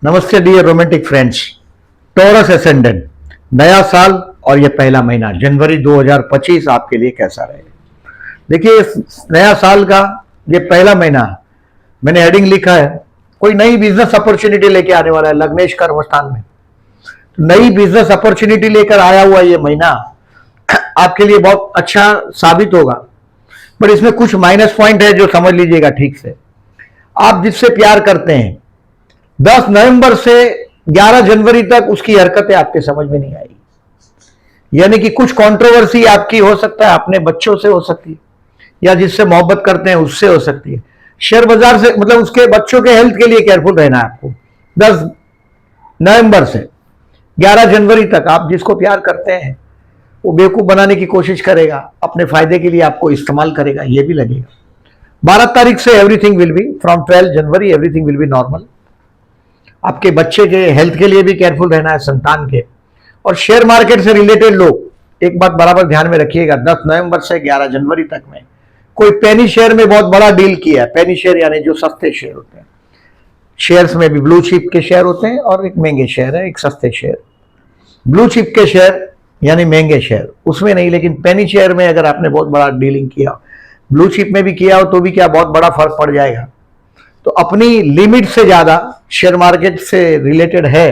नमस्ते dear romantic friends. Taurus ascendant, नया साल और ये पहला महीना जनवरी 2025 आपके लिए कैसा रहेगा। देखिए, इस नया साल का ये पहला महीना मैंने हेडिंग लिखा है, कोई नई बिजनेस अपॉर्चुनिटी लेके आने वाला है लग्नेश कर्मस्थान में। नई बिजनेस अपॉर्चुनिटी लेकर आया हुआ ये महीना आपके लिए बहुत अच्छा साबित होगा, बट इसमें कुछ माइनस पॉइंट है जो समझ लीजिएगा ठीक से। आप जिससे प्यार करते हैं 10 नवंबर से 11 जनवरी तक उसकी हरकतें आपके समझ में नहीं आएगी, यानी कि कुछ कंट्रोवर्सी आपकी हो सकता है, अपने बच्चों से हो सकती है या जिससे मोहब्बत करते हैं उससे हो सकती है। शेयर बाजार से मतलब उसके बच्चों के हेल्थ के लिए केयरफुल रहना है आपको। 10 नवंबर से 11 जनवरी तक आप जिसको प्यार करते हैं वो बेवकूफ बनाने की कोशिश करेगा, अपने फायदे के लिए आपको इस्तेमाल करेगा, ये भी लगेगा। 12 तारीख से everything will B, from 12 January everything will B normal. आपके बच्चे के हेल्थ के लिए भी केयरफुल रहना है, संतान के। और शेयर मार्केट से रिलेटेड लोग एक बात बराबर ध्यान में रखिएगा, 10 नवंबर से 11 जनवरी तक में कोई पेनी शेयर में बहुत बड़ा डील किया है। पेनी शेयर यानी जो सस्ते शेयर होते हैं। शेयर्स में भी ब्लू चिप के शेयर होते हैं और एक महंगे शेयर है, एक सस्ते शेयर। ब्लू चिप के शेयर यानी महंगे शेयर उसमें नहीं, लेकिन पेनी शेयर में अगर आपने बहुत बड़ा डीलिंग किया, ब्लू चिप में भी किया हो तो भी क्या बहुत बड़ा फर्क पड़ जाएगा। तो अपनी लिमिट से ज्यादा शेयर मार्केट से रिलेटेड है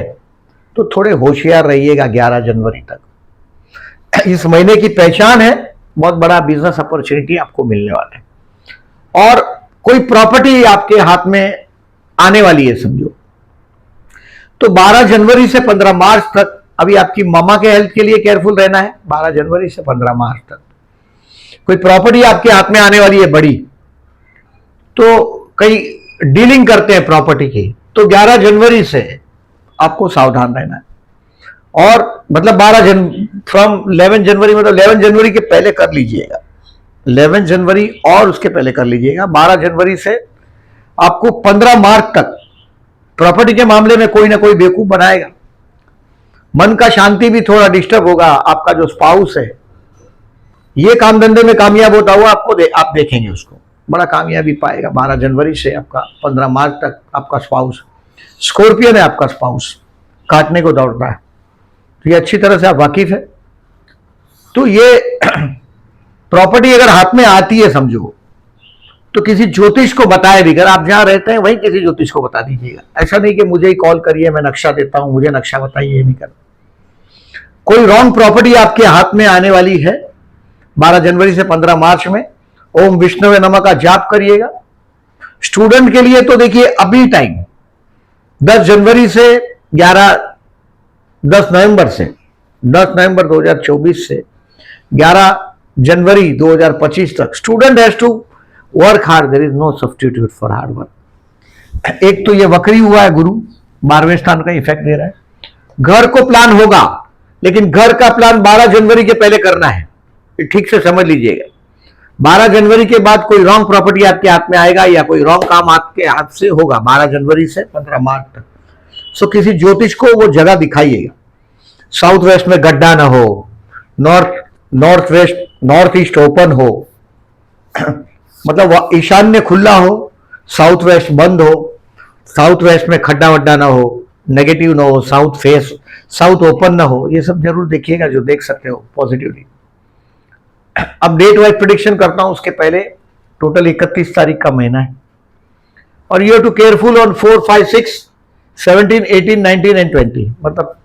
तो थोड़े होशियार रहिएगा 11 जनवरी तक। इस महीने की पहचान है, बहुत बड़ा बिजनेस अपॉर्चुनिटी आपको मिलने वाला है और कोई प्रॉपर्टी आपके हाथ में आने वाली है समझो। तो 12 जनवरी से 15 मार्च तक अभी आपकी मामा के हेल्थ के लिए केयरफुल रहना है। 12 जनवरी से 15 मार्च तक कोई प्रॉपर्टी आपके हाथ में आने वाली है बड़ी, तो कई डीलिंग करते हैं प्रॉपर्टी की, तो 11 जनवरी से आपको सावधान रहना है। और मतलब फ्रॉम 11 जनवरी मतलब 11 जनवरी के पहले कर लीजिएगा, 11 जनवरी और उसके पहले कर लीजिएगा। 12 जनवरी से आपको 15 मार्च तक प्रॉपर्टी के मामले में कोई ना कोई बेवकूफ बनाएगा। मन का शांति भी थोड़ा डिस्टर्ब होगा। आपका जो स्पाउस है ये काम धंधे में कामयाब होता हुआ आप देखेंगे, उसको बड़ा कामयाबी पाएगा। 12 जनवरी से आपका 15 मार्च तक आपका स्पाउस स्कॉर्पियन है, आपका स्पाउस काटने को दौड़ रहा है, तो ये अच्छी तरह से आप वाकिफ है। तो ये प्रॉपर्टी अगर हाथ में आती है समझो, तो किसी ज्योतिष को बताए भी, अगर आप जहां रहते हैं वहीं किसी ज्योतिष को बता दीजिएगा। ऐसा नहीं कि मुझे ही कॉल करिए, मैं नक्शा देता हूं, मुझे नक्शा बताइए, ये नहीं करना। कोई रॉन्ग प्रॉपर्टी आपके हाथ में आने वाली है 12 जनवरी से 15 मार्च में, ओम विष्णुवे नमः का जाप करिएगा। स्टूडेंट के लिए तो देखिए अभी टाइम 10 जनवरी से 10 नवंबर 2024 से 11 जनवरी 2025 तक student has to work hard, there is no substitute for hard work. एक तो ये वक्री हुआ है, गुरु 12वें स्थान का इफेक्ट दे रहा है। घर को प्लान होगा, लेकिन घर का प्लान 12 जनवरी के पहले करना है, ठीक से समझ लीजिएगा। 12 जनवरी के बाद कोई रॉन्ग प्रॉपर्टी आपके हाथ में आएगा या कोई रॉन्ग काम आपके हाथ से होगा 12 जनवरी से 15 मार्च तक। सो किसी ज्योतिष को वो जगह दिखाइएगा। साउथ वेस्ट में गड्ढा ना हो, नॉर्थ ईस्ट ओपन हो, मतलब ईशान्य खुला हो, साउथ वेस्ट बंद हो, साउथ वेस्ट में खड्डा वड्डा ना हो, नेगेटिव ना हो, साउथ ओपन ना हो, ये सब जरूर देखिएगा जो देख सकते हो पॉजिटिवली। अब डेट वाइज प्रेडिक्शन करता हूं, उसके पहले टोटल 31 तारीख का महीना है और you have to careful on 4, 5, 6, 17, 18, 19 and 20, मतलब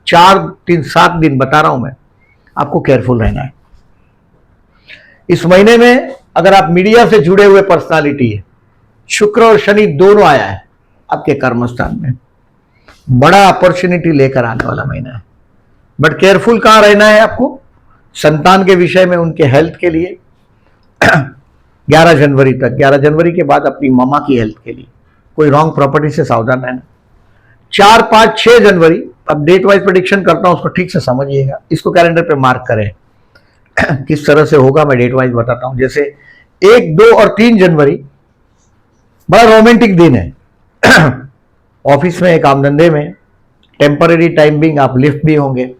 4, 3, 7 दिन बता रहा हूं मैं, आपको केयरफुल रहना है। इस महीने में अगर आप मीडिया से जुड़े हुए पर्सनालिटी है, शुक्र और शनि दोनों आया है आपके कर्मस्थान में, बड़ा अपॉर्चुनिटी लेकर आने वाला महीना है। बट केयरफुल कहां रहना है आपको, संतान के विषय में, उनके हेल्थ के लिए 11 जनवरी तक। 11 जनवरी के बाद अपनी मामा की हेल्थ के लिए कोई रॉन्ग प्रॉपर्टी से सावधान रहना। 4, 5, 6 जनवरी, अब डेट वाइज प्रेडिक्शन करता हूं, उसको ठीक से समझिएगा, इसको कैलेंडर पे मार्क करें। किस तरह से होगा मैं डेट वाइज बताता हूं। जैसे 1, 2 और 3 जनवरी बड़ा रोमांटिक दिन है। ऑफिस में, काम धंधे में, टेम्पररी टाइम बिंग आप लिफ्ट भी होंगे,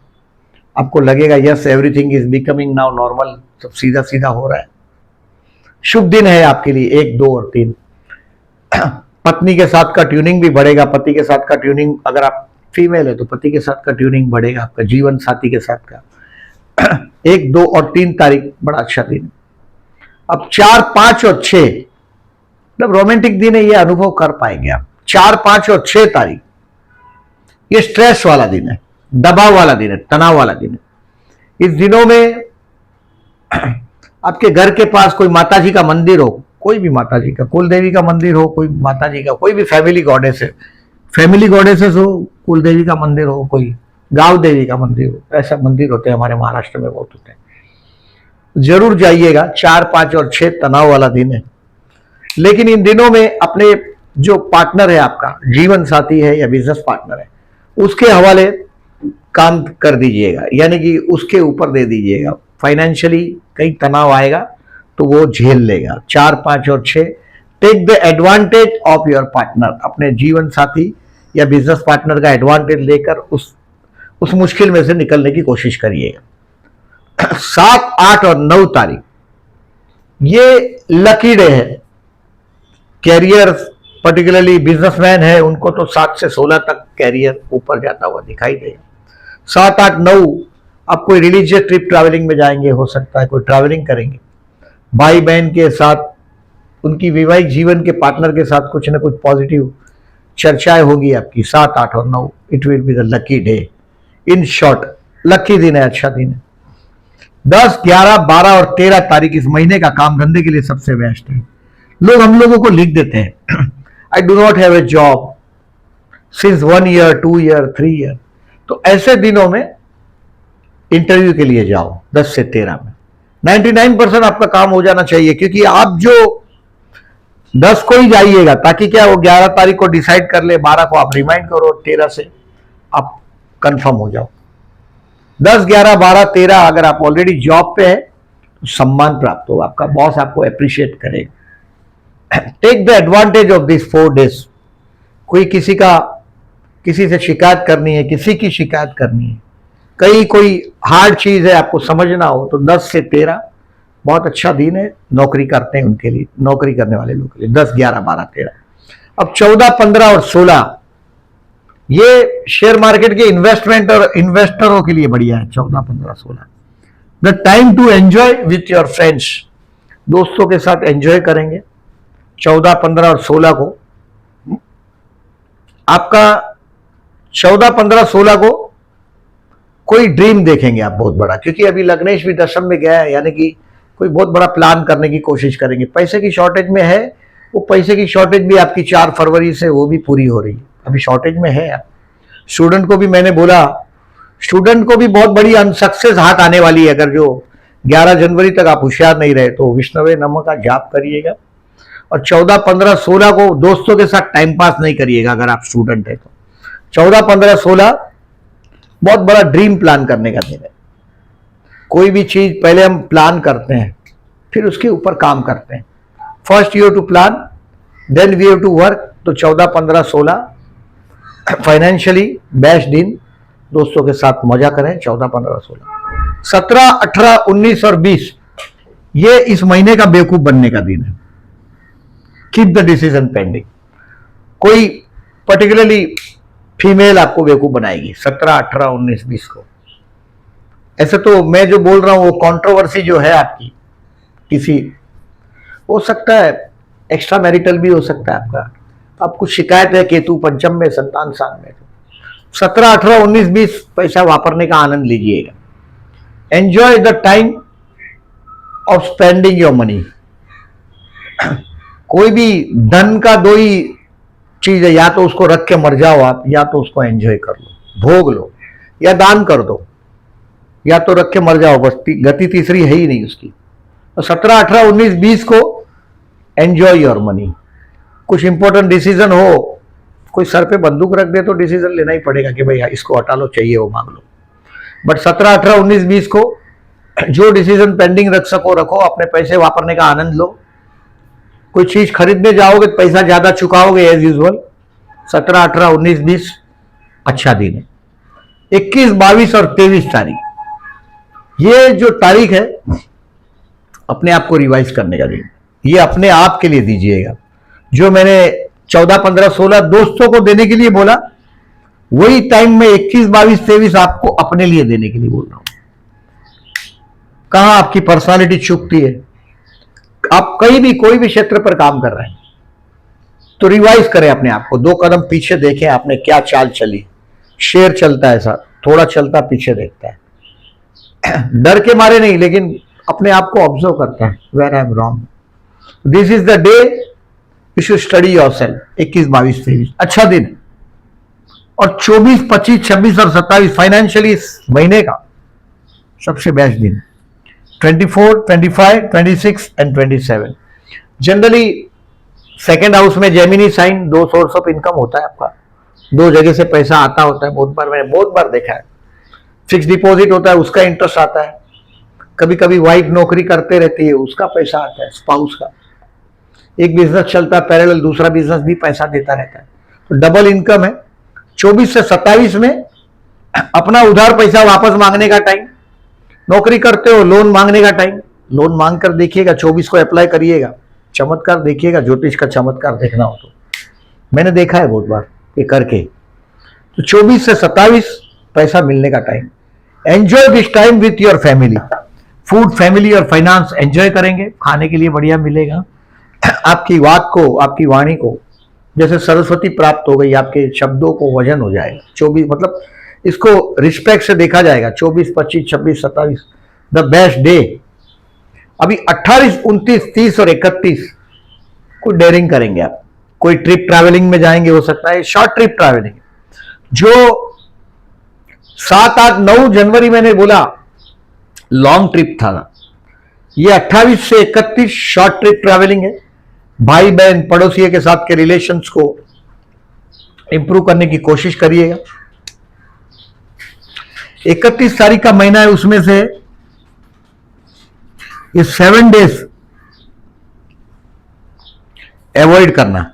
आपको लगेगा yes everything is becoming now normal, सब सीधा सीधा हो रहा है। शुभ दिन है आपके लिए 1, 2 और 3। पत्नी के साथ का ट्यूनिंग भी बढ़ेगा, पति के साथ का ट्यूनिंग, अगर आप फीमेल है तो पति के साथ का ट्यूनिंग बढ़ेगा, आपका जीवन साथी के साथ का। 1, 2 और 3 तारीख बड़ा अच्छा दिन है। अब 4, 5 और 6 मतलब रोमांटिक दिन है, ये अनुभव कर पाएंगे आप। 4, 5 और 6 तारीख ये स्ट्रेस वाला दिन है, दबाव वाला दिन है, तनाव वाला दिन है। इस दिनों में आपके घर के पास कोई माता जी का मंदिर हो, कोई भी माता जी का, कुल देवी का मंदिर हो, कोई माता जी का, कोई भी फैमिली गॉडेस है, फैमिली गॉडेसेस हो, कुल देवी का मंदिर हो, कोई गांव देवी का मंदिर हो, ऐसा मंदिर होते हैं हमारे महाराष्ट्र में बहुत होते हैं, जरूर जाइएगा। 4, 5 और 6 तनाव वाला दिन है। लेकिन इन दिनों में अपने जो पार्टनर है, आपका जीवन साथी है या बिजनेस पार्टनर है, उसके हवाले काम कर दीजिएगा, यानी कि उसके ऊपर दे दीजिएगा। फाइनेंशियली कहीं तनाव आएगा तो वो झेल लेगा। 4, 5 और 6 take the advantage of your partner, अपने जीवन साथी या बिजनेस पार्टनर का एडवांटेज लेकर उस मुश्किल में से निकलने की कोशिश करिएगा। 7, 8 और 9 तारीख ये लकी डे है। कैरियर पर्टिकुलरली बिजनेसमैन है उनको तो 7 से 16 तक कैरियर ऊपर जाता हुआ दिखाई देगा। 7, 8, 9 आप कोई रिलीजियस ट्रिप ट्रैवलिंग में जाएंगे, हो सकता है कोई ट्रैवलिंग करेंगे, भाई बहन के साथ, उनकी वैवाहिक जीवन के पार्टनर के साथ कुछ ना कुछ पॉजिटिव चर्चाएं होगी आपकी। 7, 8 और 9 it will be the lucky day. In short lucky दिन है, अच्छा दिन है। 10, 11, 12 और 13 तारीख इस महीने का काम धंधे के लिए सबसे बेस्ट है। लोग हम लोगों को लिख देते हैं I do not have a job since 1 year, 2 year, 3 year, तो ऐसे दिनों में इंटरव्यू के लिए जाओ। 10 से 13 में 99% आपका काम हो जाना चाहिए, क्योंकि आप जो 10 को ही जाइएगा ताकि क्या वो 11 तारीख को डिसाइड कर ले, 12 को आप रिमाइंड करो, 13 से आप कंफर्म हो जाओ। 10, 11, 12, 13 अगर आप ऑलरेडी जॉब पे है तो सम्मान प्राप्त होगा, आपका बॉस आपको अप्रिशिएट करेगा। Take the advantage of this 4 days. कोई किसी से शिकायत करनी है, किसी की शिकायत करनी है, कहीं कोई हार्ड चीज है आपको समझना हो, तो 10 से 13 बहुत अच्छा दिन है नौकरी करते हैं उनके लिए, नौकरी करने वाले लोगों के लिए। 10, 11, 12, 13। अब 14, 15 और 16 ये शेयर मार्केट के इन्वेस्टमेंट और इन्वेस्टरों के लिए बढ़िया है। 14, 15, 16 the time to enjoy with your friends, दोस्तों के साथ एंजॉय करेंगे। 14, 15 और 16 को आपका 14, 15, 16 को कोई ड्रीम देखेंगे आप बहुत बड़ा, क्योंकि अभी लग्नेश भी दशम में गया है, यानी कि कोई बहुत बड़ा प्लान करने की कोशिश करेंगे। पैसे की शॉर्टेज में है, वो पैसे की शॉर्टेज भी आपकी 4 फरवरी से वो भी पूरी हो रही है, अभी शॉर्टेज में है। स्टूडेंट को भी मैंने बोला, स्टूडेंट को भी बहुत बड़ी अनसक्सेस हाथ आने वाली है। अगर जो 11 जनवरी तक आप होशियार नहीं रहे तो विष्णवे नमः का जाप करिएगा। और 14, 15, 16 को दोस्तों के साथ टाइम पास नहीं करिएगा अगर आप स्टूडेंट है तो। 14, 15, 16 बहुत बड़ा ड्रीम प्लान करने का दिन है। कोई भी चीज पहले हम प्लान करते हैं, फिर उसके ऊपर काम करते हैं। First you have to plan, then we have to work. तो 14, 15, 16 फाइनेंशियली बेस्ट दिन, दोस्तों के साथ मजा करें। 14, 15, 16, 17, 18, 19 और 20 ये इस महीने का बेवकूफ बनने का दिन है। Keep the decision pending. कोई पर्टिकुलरली फीमेल आपको बेवकूफ बनाएगी 17, 18, 19, 20 को। ऐसे तो मैं जो बोल रहा हूं वो कंट्रोवर्सी जो है आपकी, किसी हो सकता है एक्स्ट्रा मैरिटल भी हो सकता है आपका, अब कुछ शिकायत है केतु पंचम में, संतान स्थान में। 17, 18, 19, 20 पैसा वापरने का आनंद लीजिएगा। Enjoy the time of spending your money. कोई भी धन का दो ही चीज है, या तो उसको रख के मर जाओ आप, या तो उसको एंजॉय कर लो, भोग लो, या दान कर दो, या तो रख के मर जाओ, बस गति तीसरी है ही नहीं उसकी। तो 17, 18, 19, 20 को एंजॉय योर मनी। कुछ इंपॉर्टेंट डिसीजन हो, कोई सर पे बंदूक रख दे तो डिसीजन लेना ही पड़ेगा कि भाई इसको हटा लो, चाहिए वो मांग लो। बट 17, 18, 19, 20 को जो डिसीजन पेंडिंग रख सको रखो, अपने पैसे वापरने का आनंद लो। कोई चीज खरीदने जाओगे तो पैसा ज्यादा चुकाओगे एज यूजुअल। 17, 18, 19, 20 अच्छा दिन है। 21, 22 और 23 तारीख ये जो तारीख है अपने आप को रिवाइज करने का दिन, ये अपने आप के लिए दीजिएगा। जो मैंने 14, 15, 16 दोस्तों को देने के लिए बोला, वही टाइम में 21, 22, 23 आपको अपने लिए देने के लिए बोल रहा हूं। कहां आपकी पर्सनालिटी चूकती है? आप कहीं भी कोई भी क्षेत्र पर काम कर रहे हैं तो रिवाइज करें अपने आप को, 2 कदम पीछे देखें आपने क्या चाल चली। शेर चलता है सर, थोड़ा चलता पीछे देखता है, डर के मारे नहीं, लेकिन अपने आप को ऑब्जर्व करता है, where I am wrong. This is the day you should study yourself. 21, 22, 23 अच्छा दिन, और 24, 25, 26 और 27 फाइनेंशियली इस महीने का सबसे बेस्ट दिन। 24, 25, 26 एंड 27 जनरली सेकेंड हाउस में Gemini sign, 2 source of income होता है आपका, 2 जगह से पैसा आता होता है। मैंने बहुत बार देखा है। फिक्स डिपॉजिट होता है, उसका इंटरेस्ट आता है। कभी कभी वाइफ नौकरी करते रहती है, उसका पैसा आता है, स्पाउस का। एक बिजनेस चलता है पैरेलल, दूसरा बिजनेस भी पैसा देता रहता है, तो डबल इनकम है। 24 से 27 में अपना उधार पैसा वापस मांगने का टाइम, नौकरी करते हो लोन मांगने का टाइम, लोन मांग कर देखिएगा, 24 को अप्लाई करिएगा, चमत्कार देखिएगा, ज्योतिष का चमत्कार देखना हो तो। मैंने देखा है बहुत बार ये करके। तो 24 से 27 पैसा मिलने का time. Enjoy this time with your family, food, family और फाइनेंस एंजॉय करेंगे, खाने के लिए बढ़िया मिलेगा। आपकी बात को, आपकी वाणी को जैसे सरस्वती प्राप्त हो गई, आपके शब्दों को वजन हो जाएगा। 24 मतलब इसको रिस्पेक्ट से देखा जाएगा। 24, 25, 26, 27 द बेस्ट डे। अभी 28, 29, 30 और 31 कोई डेयरिंग करेंगे आप, कोई ट्रिप ट्रैवलिंग में जाएंगे, हो सकता है शॉर्ट ट्रिप ट्रैवलिंग। जो 7, 8, 9 जनवरी मैंने बोला लॉन्ग ट्रिप था, ये 28 से 31 शॉर्ट ट्रिप ट्रैवलिंग है। भाई बहन पड़ोसियों के साथ के रिलेशंस को इंप्रूव करने की कोशिश करिएगा। 31 तारीख का महीना है, उसमें से ये 7 डेज अवॉइड करना।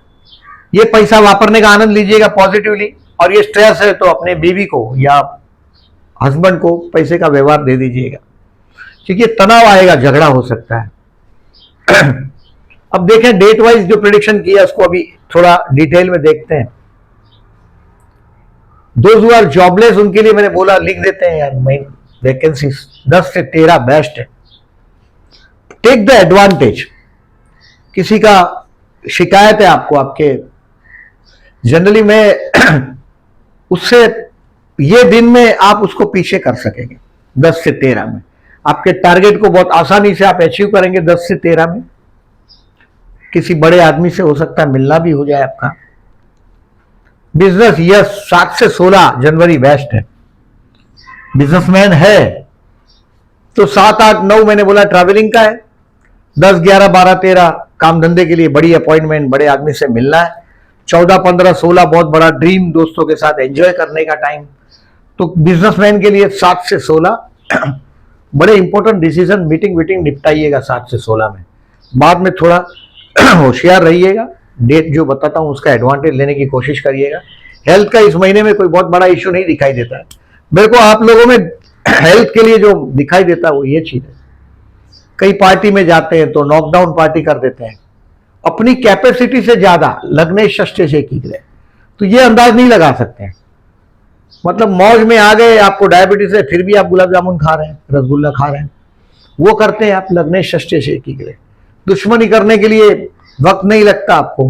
ये पैसा वापरने का आनंद लीजिएगा पॉजिटिवली, और ये स्ट्रेस है तो अपने बीवी को या हस्बैंड को पैसे का व्यवहार दे दीजिएगा, क्योंकि तनाव आएगा, झगड़ा हो सकता है। अब देखें डेट वाइज जो प्रेडिक्शन किया उसको अभी थोड़ा डिटेल में देखते हैं। दोज हु आर जॉबलेस उनके लिए मैंने बोला लिख देते हैं यार, वैकेंसीज 10 से 13 बेस्ट है। Take the advantage. किसी का शिकायत है आपको, आपके जनरली मैं उससे ये दिन में आप उसको पीछे कर सकेंगे। 10 से 13 में आपके टारगेट को बहुत आसानी से आप अचीव करेंगे। 10 से 13 में किसी बड़े आदमी से हो सकता है मिलना भी हो जाए आपका। बिजनेस यस 7 से 16 जनवरी बेस्ट है। बिजनेसमैन है तो 7, 8, 9 मैंने बोला ट्रैवलिंग का है। 10, 11, 12, 13 काम धंधे के लिए बड़ी अपॉइंटमेंट, बड़े आदमी से मिलना है। 14, 15, 16 बहुत बड़ा ड्रीम, दोस्तों के साथ एंजॉय करने का टाइम। तो बिजनेसमैन के लिए 7 से 16 बड़े इंपॉर्टेंट डिसीजन, मीटिंग निपटाइएगा 7 से 16 में। बाद में थोड़ा होशियार रहिएगा, डेट जो बताता हूं उसका एडवांटेज लेने की कोशिश करिएगा। हेल्थ का इस महीने में कोई बहुत बड़ा इश्यू नहीं दिखाई देता है मेरे को। आप लोगों में हेल्थ के लिए जो दिखाई देता है वो ये चीज है, कई पार्टी में जाते हैं तो नॉकडाउन पार्टी कर देते हैं, अपनी कैपेसिटी से ज्यादा लगने षष्ठे से की गए, तो ये अंदाज नहीं लगा सकते हैं। मतलब मौज में आ गए, आपको डायबिटीज है फिर भी आप गुलाब जामुन खा रहे हैं, रसगुल्ला खा रहे हैं, वो करते हैं आप लगने षष्ठे से की गए। दुश्मनी करने के लिए वक्त नहीं लगता आपको,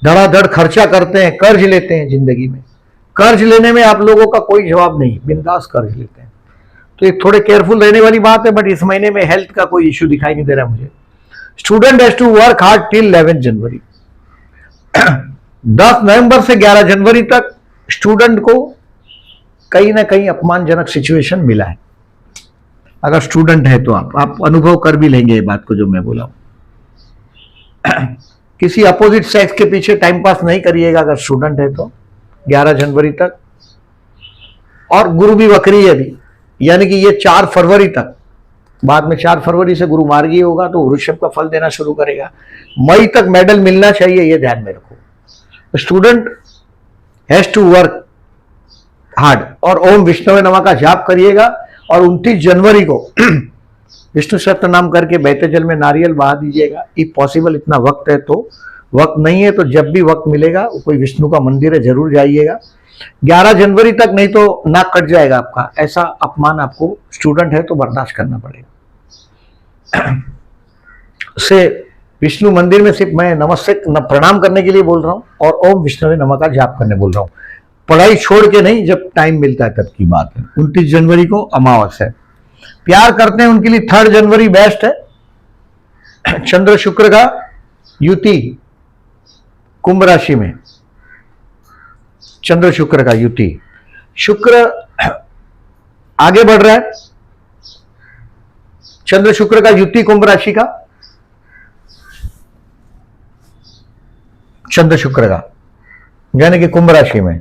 धड़ाधड़ खर्चा करते हैं, कर्ज लेते हैं जिंदगी में। कर्ज लेने में आप लोगों का कोई जवाब नहीं, बिंदास कर्ज लेते हैं। तो एक थोड़े केयरफुल रहने वाली बात है, बट इस महीने में हेल्थ का कोई इश्यू दिखाई नहीं दे रहा मुझे। Student has to work hard till 11 January. 10 नवंबर से 11 जनवरी तक स्टूडेंट को कहीं ना कहीं अपमानजनक सिचुएशन मिला है। अगर स्टूडेंट है तो आप अनुभव कर भी लेंगे ये बात को जो मैं बोला हूं। किसी अपोजिट सेक्स के पीछे टाइम पास नहीं करिएगा अगर स्टूडेंट है तो 11 जनवरी तक। और गुरु भी वक्री है अभी, यानी कि ये 4 फरवरी तक, बाद में 4 फरवरी से गुरु मार्गी होगा तो वृषभ का फल देना शुरू करेगा। मई तक मेडल मिलना चाहिए, ये ध्यान में रखो। Student has to work hard. और ओम विष्णु नमः का जाप करिएगा। और 29 जनवरी को विष्णु सहस्त्र नाम करके बहते जल में नारियल बहा दीजिएगा, इफ पॉसिबल इतना वक्त है तो। वक्त नहीं है तो जब भी वक्त मिलेगा कोई विष्णु का मंदिर है जरूर जाइएगा। 11 जनवरी तक नहीं तो नाक कट जाएगा आपका, ऐसा अपमान आपको स्टूडेंट है तो बर्दाश्त करना पड़ेगा। से विष्णु मंदिर में सिर्फ मैं नमस्ते प्रणाम करने के लिए बोल रहा हूं और ओम विष्णु नमः का जाप करने बोल रहा हूं, पढ़ाई छोड़ के नहीं, जब टाइम मिलता है तब की बात है। 29 जनवरी को अमावस है। प्यार करते हैं उनके लिए 3 जनवरी बेस्ट है। चंद्र शुक्र का युति कुंभ राशि में, चंद्र शुक्र का युति, शुक्र आगे बढ़ रहा है। चंद्र शुक्र का युति कुंभ राशि का, चंद्र शुक्र का यानी कि कुंभ राशि में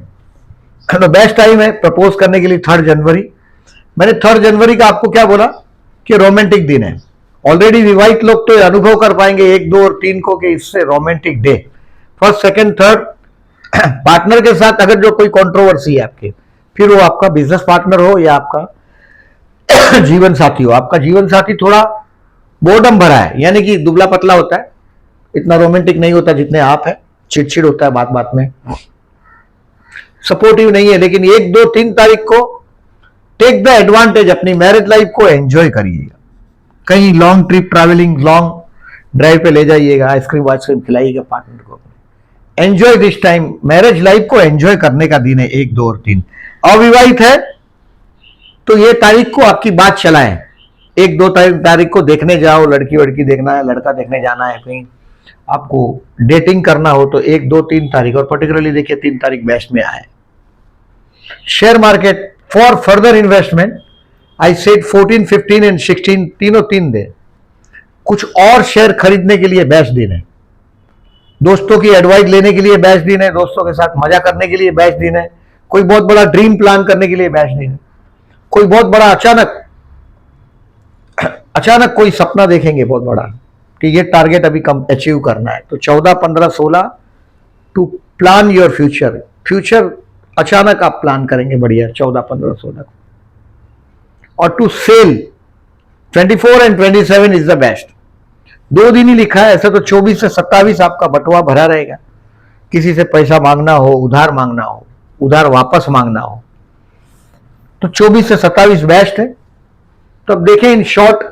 तो बेस्ट टाइम है प्रपोज करने के लिए 3 जनवरी। मैंने 3 जनवरी का आपको क्या बोला कि रोमांटिक दिन है। ऑलरेडी विवाहित लोग तो अनुभव कर पाएंगे 1, 2 और 3 को कि इससे romantic day. First, second, third partner के साथ अगर जो कोई कंट्रोवर्सी है आपके, फिर वो आपका बिजनेस पार्टनर हो या आपका जीवन साथी हो, आपका जीवन साथी थोड़ा बोर्डम भरा है यानी कि दुबला पतला होता है, इतना रोमांटिक नहीं होता जितने आप है, चिड़चिड़ होता है बात बात में, सपोर्टिव नहीं है। लेकिन 1, 2, 3 तारीख को टेक द एडवांटेज, अपनी मैरिज लाइफ को एंजॉय करिएगा। कहीं long trip, travelling, long drive पे ले जाइएगा, आइसक्रीम वाइसक्रीम खिलाइएगा पार्टनर को। Enjoy this time, marriage life को एंजॉय करने का दिन है 1, 2 और 3। अविवाहित है तो ये तारीख को आपकी बात चलाएं। 1, 2 तारीख को देखने जाओ, लड़की वड़की देखना है, लड़का देखने जाना है, कहीं आपको डेटिंग करना हो तो 1, 2, 3 तारीख, और पर्टिकुलरली देखिए 3 तारीख बेस्ट में आए। Share market for further investment I said 14, 15 and 16 तीनों 3 दिन कुछ और शेयर खरीदने के लिए बेस्ट दिन है। दोस्तों की एडवाइस लेने के लिए बेस्ट दिन है, दोस्तों के साथ मजा करने के लिए बेस्ट दिन है, कोई बहुत बड़ा ड्रीम प्लान करने के लिए बेस्ट दिन है, कोई बहुत बड़ा अचानक कोई सपना देखेंगे बहुत बड़ा कि ये टारगेट अभी कम अचीव करना है, तो 14, 15, 16 टू प्लान योर फ्यूचर अचानक आप प्लान करेंगे बढ़िया 14, 15, 16 को। और to sell 24 and 27 is the best. 2 दिन ही लिखा है, ऐसा तो 24 से 27 आपका बटुआ भरा रहेगा। किसी से पैसा मांगना हो, उधार मांगना हो, उधार वापस मांगना हो, तो 24 से 27 बेस्ट है। तो अब देखें इन शॉर्ट,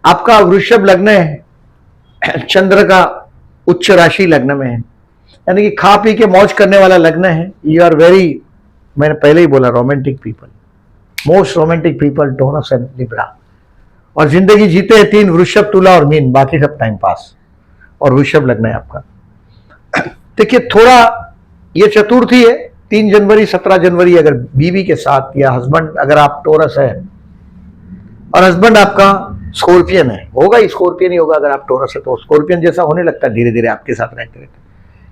आपका वृषभ लग्न है, चंद्र का उच्च राशि लग्न में है, यानी कि खा पी के मौज करने वाला लग्न है। यू आर वेरी, मैंने पहले ही बोला, romantic people, most romantic people, Taurus and Libra. और जिंदगी जीते हैं 3, वृषभ, तुला और मीन, बाकी सब टाइम पास। और वृषभ लग्न है आपका। देखिए थोड़ा ये चतुर्थी है 3 जनवरी, 17 जनवरी, अगर बीवी के साथ या हस्बैंड, अगर आप टोरस है और हस्बैंड आपका स्कॉर्पियन है, होगा ही, स्कॉर्पियन ही होगा अगर आप टोरस है तो, स्कॉर्पियन जैसा होने लगता है धीरे धीरे आपके साथ रहते रहते,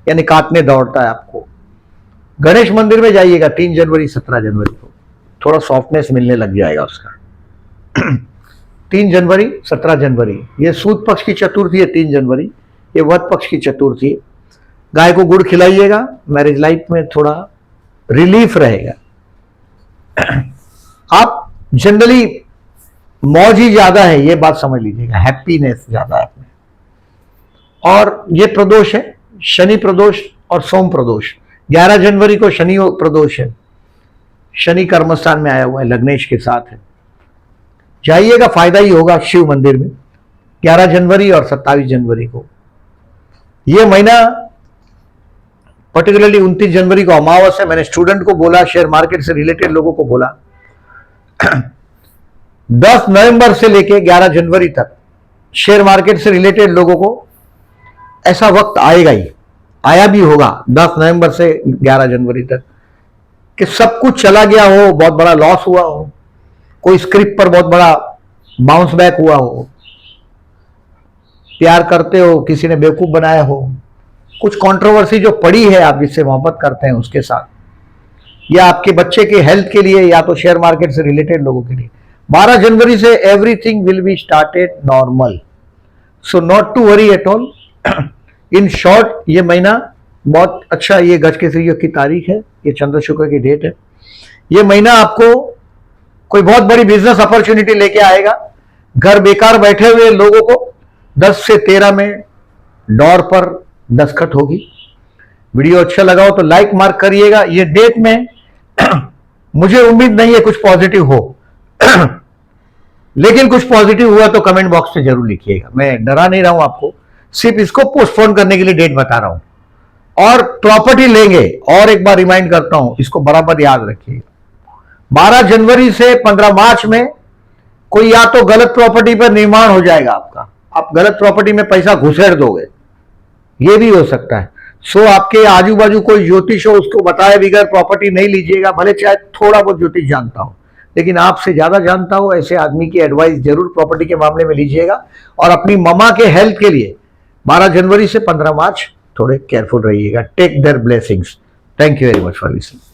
यानी काटने दौड़ता है आपको। गणेश मंदिर में जाइएगा 3 जनवरी, 17 जनवरी को, थोड़ा सॉफ्टनेस मिलने लग जाएगा उसका। 3 जनवरी, 17 जनवरी, ये सूद पक्ष की चतुर्थी है। 3 जनवरी ये वध पक्ष की चतुर्थी है। गाय को गुड़ खिलाइएगा, मैरिज लाइफ में थोड़ा रिलीफ रहेगा। आप जनरली मौज ही ज्यादा है, ये बात समझ लीजिएगा, हैप्पीनेस ज्यादा है आपमें। और ये प्रदोष है, शनि प्रदोष और सोम प्रदोष। 11 जनवरी को शनि प्रदोष है, शनि कर्मस्थान में आया हुआ है, लग्नेश के साथ है। जाइएगा, फायदा ही होगा शिव मंदिर में 11 जनवरी और 27 जनवरी को। ये महीना पर्टिकुलरली 29 जनवरी को अमावस है। मैंने स्टूडेंट को बोला, शेयर मार्केट से रिलेटेड लोगों को बोला, 10 नवंबर से लेके 11 जनवरी तक शेयर मार्केट से रिलेटेड लोगों को ऐसा वक्त आएगा ही, आया भी होगा 10 नवंबर से 11 जनवरी तक, कि सब कुछ चला गया हो, बहुत बड़ा लॉस हुआ हो, कोई स्क्रिप्ट पर बहुत बड़ा बाउंस बैक हुआ हो, प्यार करते हो, किसी ने बेवकूफ बनाया हो, कुछ कंट्रोवर्सी जो पड़ी है आप जिससे मोहब्बत करते हैं उसके साथ, या आपके बच्चे के हेल्थ के लिए, या तो शेयर मार्केट से रिलेटेड लोगों के लिए। 12 जनवरी से everything will be started normal, so not to worry at all. In short ये महीना बहुत अच्छा, ये गजकेसरी योग की तारीख है, ये चंद्र शुक्र की डेट है। ये महीना आपको कोई बहुत बड़ी बिजनेस अपॉर्चुनिटी लेके आएगा। घर बेकार बैठे हुए लोगों को 10 से 13 में डोर पर दस्तखत होगी। वीडियो अच्छा लगा हो तो लाइक मार्क करिएगा। ये डेट में मुझे उम्मीद नहीं है कुछ पॉजिटिव हो लेकिन कुछ पॉजिटिव हुआ तो कमेंट बॉक्स में जरूर लिखिएगा। मैं डरा नहीं रहा हूं आपको, सिर्फ इसको पोस्टपोन करने के लिए डेट बता रहा हूं। और प्रॉपर्टी लेंगे, और एक बार रिमाइंड करता हूं, इसको बराबर याद रखिएगा। 12 जनवरी से 15 मार्च में कोई या तो गलत प्रॉपर्टी पर निर्माण हो जाएगा आपका, आप गलत प्रॉपर्टी में पैसा घुसेड़ दोगे, ये भी हो सकता है। सो आपके आजू बाजू कोई ज्योतिष हो, उसको बताए बगैर प्रॉपर्टी नहीं लीजिएगा, भले चाहे थोड़ा बहुत ज्योतिष जानता हो, लेकिन आपसे ज्यादा जानता हो ऐसे आदमी की एडवाइस जरूर प्रॉपर्टी के मामले में लीजिएगा। और अपनी ममा के हेल्थ के लिए 12 जनवरी से 15 मार्च थोड़े केयरफुल रहिएगा। Take their blessings. Thank you very much for listening.